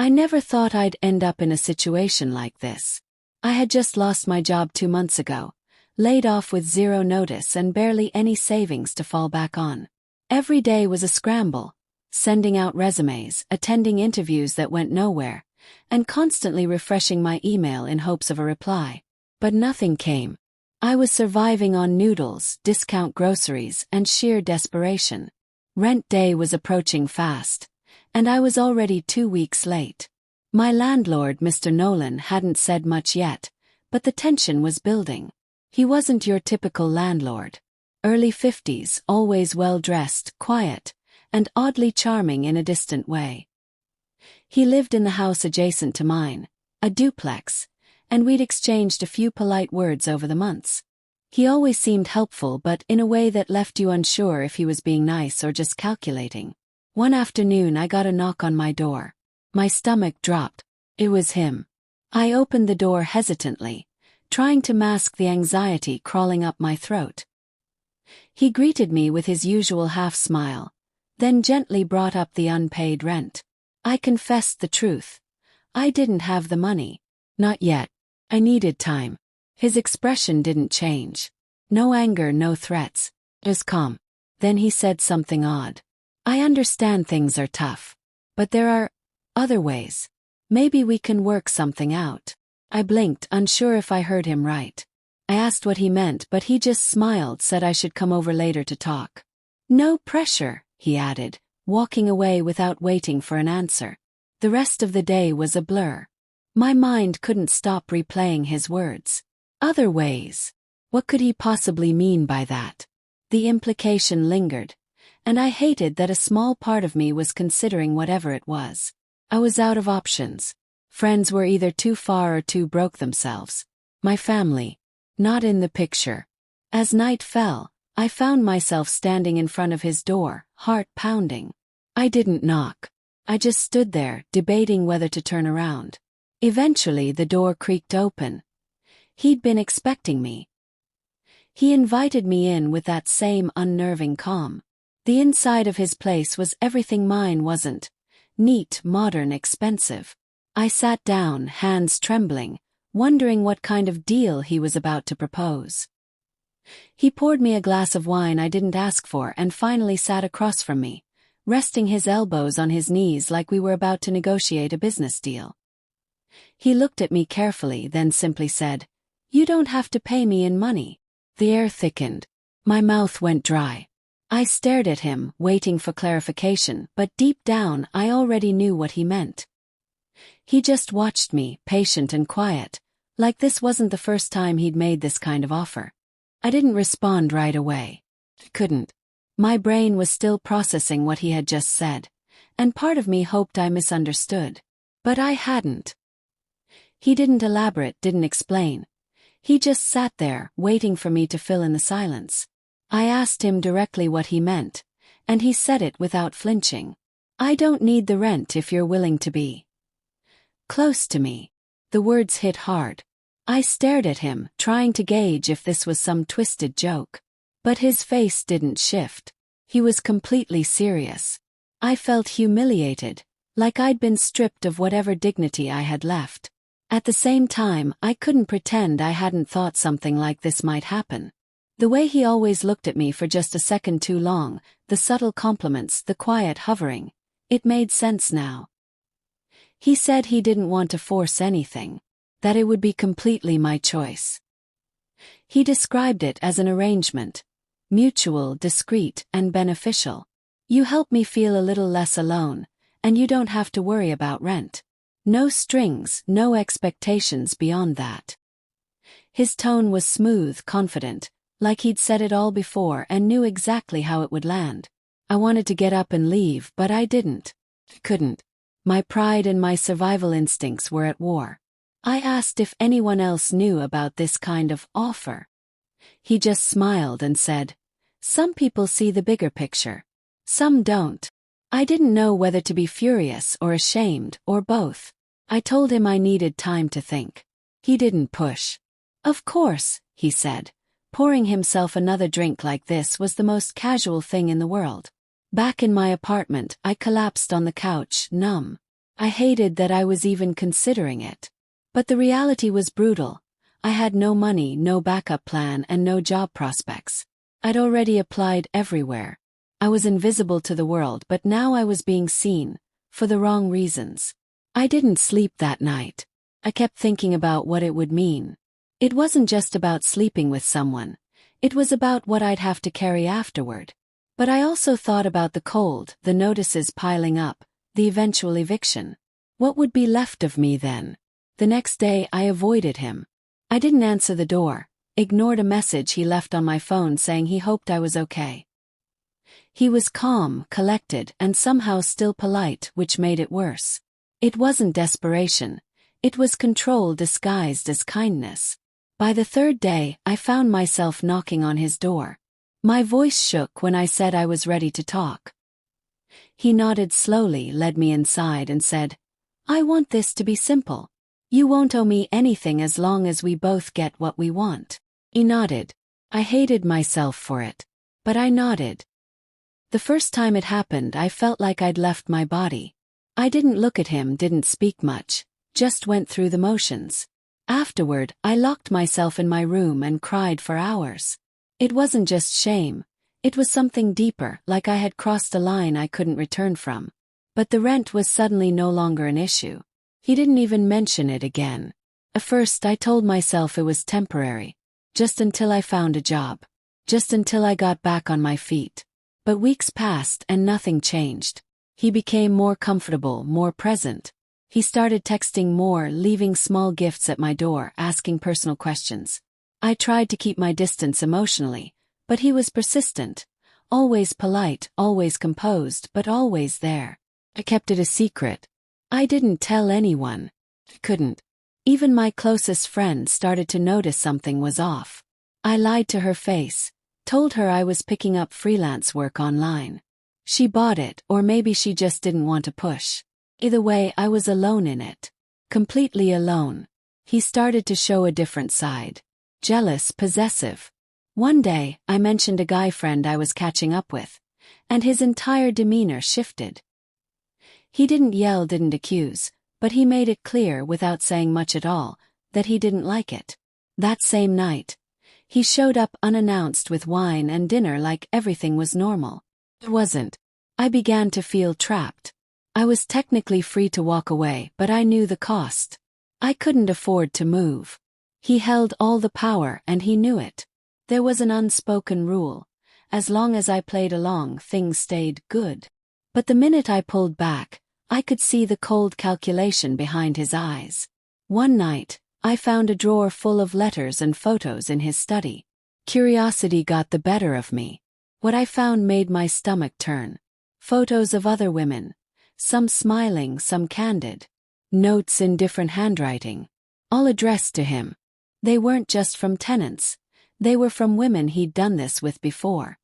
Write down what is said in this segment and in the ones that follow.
I never thought I'd end up in a situation like this. I had just lost my job 2 months ago, laid off with zero notice and barely any savings to fall back on. Every day was a scramble, sending out resumes, attending interviews that went nowhere, and constantly refreshing my email in hopes of a reply. But nothing came. I was surviving on noodles, discount groceries, and sheer desperation. Rent day was approaching fast, and I was already 2 weeks late. My landlord, Mr. Nolan, hadn't said much yet, but the tension was building. He wasn't your typical landlord. Early 50s, always well-dressed, quiet, and oddly charming in a distant way. He lived in the house adjacent to mine, a duplex, and we'd exchanged a few polite words over the months. He always seemed helpful, but in a way that left you unsure if he was being nice or just calculating. One afternoon I got a knock on my door. My stomach dropped. It was him. I opened the door hesitantly, trying to mask the anxiety crawling up my throat. He greeted me with his usual half-smile, then gently brought up the unpaid rent. I confessed the truth. I didn't have the money. Not yet. I needed time. His expression didn't change. No anger, no threats. Just calm. Then he said something odd. I understand things are tough, but there are other ways. Maybe we can work something out. I blinked, unsure if I heard him right. I asked what he meant, but he just smiled, said I should come over later to talk. No pressure, he added, walking away without waiting for an answer. The rest of the day was a blur. My mind couldn't stop replaying his words. Other ways. What could he possibly mean by that? The implication lingered, and I hated that a small part of me was considering whatever it was. I was out of options. Friends were either too far or too broke themselves. My family, not in the picture. As night fell, I found myself standing in front of his door, heart pounding. I didn't knock. I just stood there, debating whether to turn around. Eventually the door creaked open. He'd been expecting me. He invited me in with that same unnerving calm. The inside of his place was everything mine wasn't. Neat, modern, expensive. I sat down, hands trembling, wondering what kind of deal he was about to propose. He poured me a glass of wine I didn't ask for and finally sat across from me, resting his elbows on his knees like we were about to negotiate a business deal. He looked at me carefully, then simply said, "You don't have to pay me in money." The air thickened. My mouth went dry. I stared at him, waiting for clarification, but deep down I already knew what he meant. He just watched me, patient and quiet, like this wasn't the first time he'd made this kind of offer. I didn't respond right away. Couldn't. My brain was still processing what he had just said, and part of me hoped I misunderstood. But I hadn't. He didn't elaborate, didn't explain. He just sat there, waiting for me to fill in the silence. I asked him directly what he meant, and he said it without flinching. "I don't need the rent if you're willing to be close to me." The words hit hard. I stared at him, trying to gauge if this was some twisted joke. But his face didn't shift. He was completely serious. I felt humiliated, like I'd been stripped of whatever dignity I had left. At the same time, I couldn't pretend I hadn't thought something like this might happen. The way he always looked at me for just a second too long, the subtle compliments, the quiet hovering, it made sense now. He said he didn't want to force anything, that it would be completely my choice. He described it as an arrangement, mutual, discreet, and beneficial. You help me feel a little less alone, and you don't have to worry about rent. No strings, no expectations beyond that. His tone was smooth, confident, like he'd said it all before and knew exactly how it would land. I wanted to get up and leave, but I didn't. Couldn't. My pride and my survival instincts were at war. I asked if anyone else knew about this kind of offer. He just smiled and said, "Some people see the bigger picture. Some don't." I didn't know whether to be furious or ashamed, or both. I told him I needed time to think. He didn't push. "Of course," he said. Pouring himself another drink like this was the most casual thing in the world. Back in my apartment, I collapsed on the couch, numb. I hated that I was even considering it. But the reality was brutal. I had no money, no backup plan, and no job prospects. I'd already applied everywhere. I was invisible to the world, but now I was being seen, for the wrong reasons. I didn't sleep that night. I kept thinking about what it would mean. It wasn't just about sleeping with someone. It was about what I'd have to carry afterward. But I also thought about the cold, the notices piling up, the eventual eviction. What would be left of me then? The next day I avoided him. I didn't answer the door, ignored a message he left on my phone saying he hoped I was okay. He was calm, collected, and somehow still polite, which made it worse. It wasn't desperation. It was control disguised as kindness. By the third day, I found myself knocking on his door. My voice shook when I said I was ready to talk. He nodded slowly, led me inside, and said, "I want this to be simple. You won't owe me anything as long as we both get what we want." He nodded. I hated myself for it. But I nodded. The first time it happened, I felt like I'd left my body. I didn't look at him, didn't speak much, just went through the motions. Afterward, I locked myself in my room and cried for hours. It wasn't just shame. It was something deeper, like I had crossed a line I couldn't return from. But the rent was suddenly no longer an issue. He didn't even mention it again. At first I told myself it was temporary. Just until I found a job. Just until I got back on my feet. But weeks passed and nothing changed. He became more comfortable, more present. He started texting more, leaving small gifts at my door, asking personal questions. I tried to keep my distance emotionally, but he was persistent. Always polite, always composed, but always there. I kept it a secret. I didn't tell anyone. I couldn't. Even my closest friend started to notice something was off. I lied to her face, told her I was picking up freelance work online. She bought it, or maybe she just didn't want to push. Either way, I was alone in it. Completely alone. He started to show a different side. Jealous, possessive. One day, I mentioned a guy friend I was catching up with, and his entire demeanor shifted. He didn't yell, didn't accuse, but he made it clear, without saying much at all, that he didn't like it. That same night, he showed up unannounced with wine and dinner like everything was normal. It wasn't. I began to feel trapped. I was technically free to walk away, but I knew the cost. I couldn't afford to move. He held all the power, and he knew it. There was an unspoken rule. As long as I played along, things stayed good. But the minute I pulled back, I could see the cold calculation behind his eyes. One night, I found a drawer full of letters and photos in his study. Curiosity got the better of me. What I found made my stomach turn. Photos of other women. Some smiling, some candid. Notes in different handwriting. All addressed to him. They weren't just from tenants. They were from women he'd done this with before.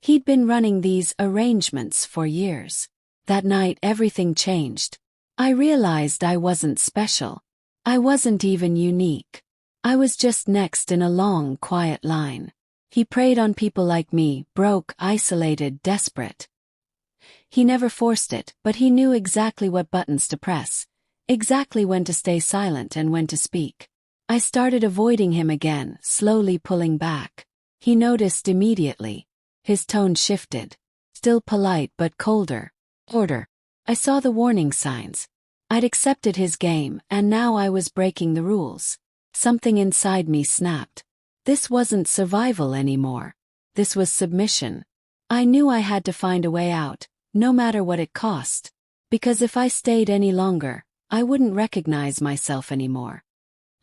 He'd been running these arrangements for years. That night everything changed. I realized I wasn't special. I wasn't even unique. I was just next in a long, quiet line. He preyed on people like me, broke, isolated, desperate. He never forced it, but he knew exactly what buttons to press, exactly when to stay silent and when to speak. I started avoiding him again, slowly pulling back. He noticed immediately. His tone shifted. Still polite but colder. Order. I saw the warning signs. I'd accepted his game, and now I was breaking the rules. Something inside me snapped. This wasn't survival anymore. This was submission. I knew I had to find a way out, no matter what it cost. Because if I stayed any longer, I wouldn't recognize myself anymore.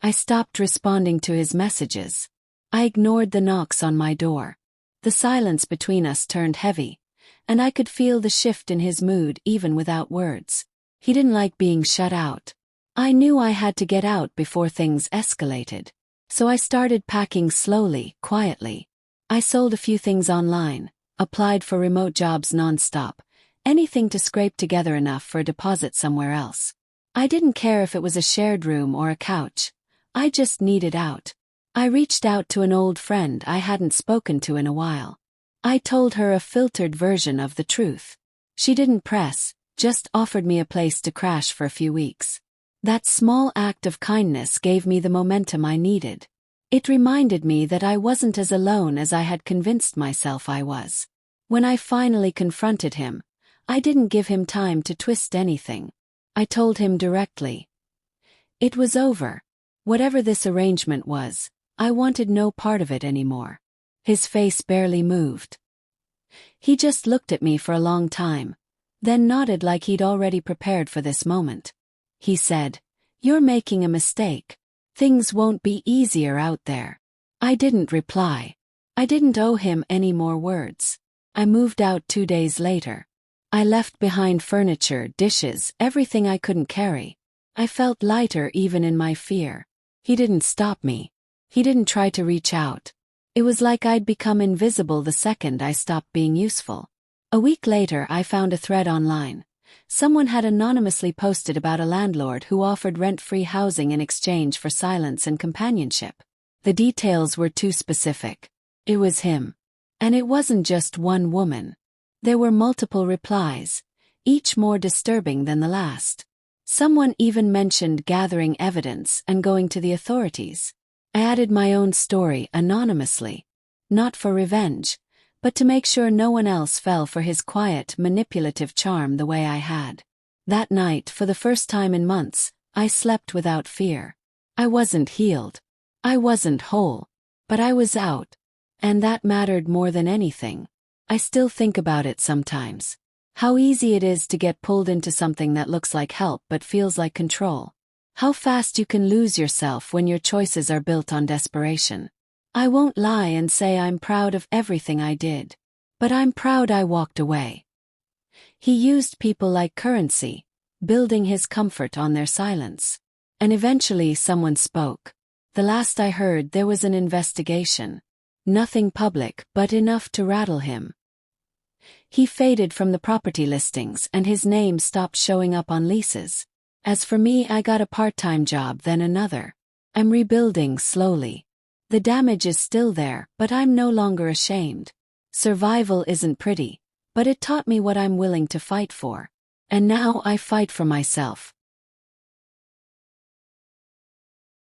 I stopped responding to his messages. I ignored the knocks on my door. The silence between us turned heavy, and I could feel the shift in his mood even without words. He didn't like being shut out. I knew I had to get out before things escalated. So I started packing slowly, quietly. I sold a few things online, applied for remote jobs nonstop, anything to scrape together enough for a deposit somewhere else. I didn't care if it was a shared room or a couch. I just needed out. I reached out to an old friend I hadn't spoken to in a while. I told her a filtered version of the truth. She didn't press, just offered me a place to crash for a few weeks. That small act of kindness gave me the momentum I needed. It reminded me that I wasn't as alone as I had convinced myself I was. When I finally confronted him, I didn't give him time to twist anything. I told him directly. It was over. Whatever this arrangement was, I wanted no part of it anymore. His face barely moved. He just looked at me for a long time, then nodded like he'd already prepared for this moment. He said, "You're making a mistake. Things won't be easier out there." I didn't reply. I didn't owe him any more words. I moved out 2 days later. I left behind furniture, dishes, everything I couldn't carry. I felt lighter even in my fear. He didn't stop me. He didn't try to reach out. It was like I'd become invisible the second I stopped being useful. A week later, I found a thread online. Someone had anonymously posted about a landlord who offered rent-free housing in exchange for silence and companionship. The details were too specific. It was him. And it wasn't just one woman. There were multiple replies, each more disturbing than the last. Someone even mentioned gathering evidence and going to the authorities. I added my own story anonymously, not for revenge, but to make sure no one else fell for his quiet, manipulative charm the way I had. That night, for the first time in months, I slept without fear. I wasn't healed. I wasn't whole. But I was out. And that mattered more than anything. I still think about it sometimes. How easy it is to get pulled into something that looks like help but feels like control. How fast you can lose yourself when your choices are built on desperation. I won't lie and say I'm proud of everything I did. But I'm proud I walked away. He used people like currency, building his comfort on their silence. And eventually someone spoke. The last I heard, there was an investigation. Nothing public, but enough to rattle him. He faded from the property listings and his name stopped showing up on leases. As for me, I got a part-time job, then another. I'm rebuilding slowly. The damage is still there, but I'm no longer ashamed. Survival isn't pretty, but it taught me what I'm willing to fight for. And now I fight for myself,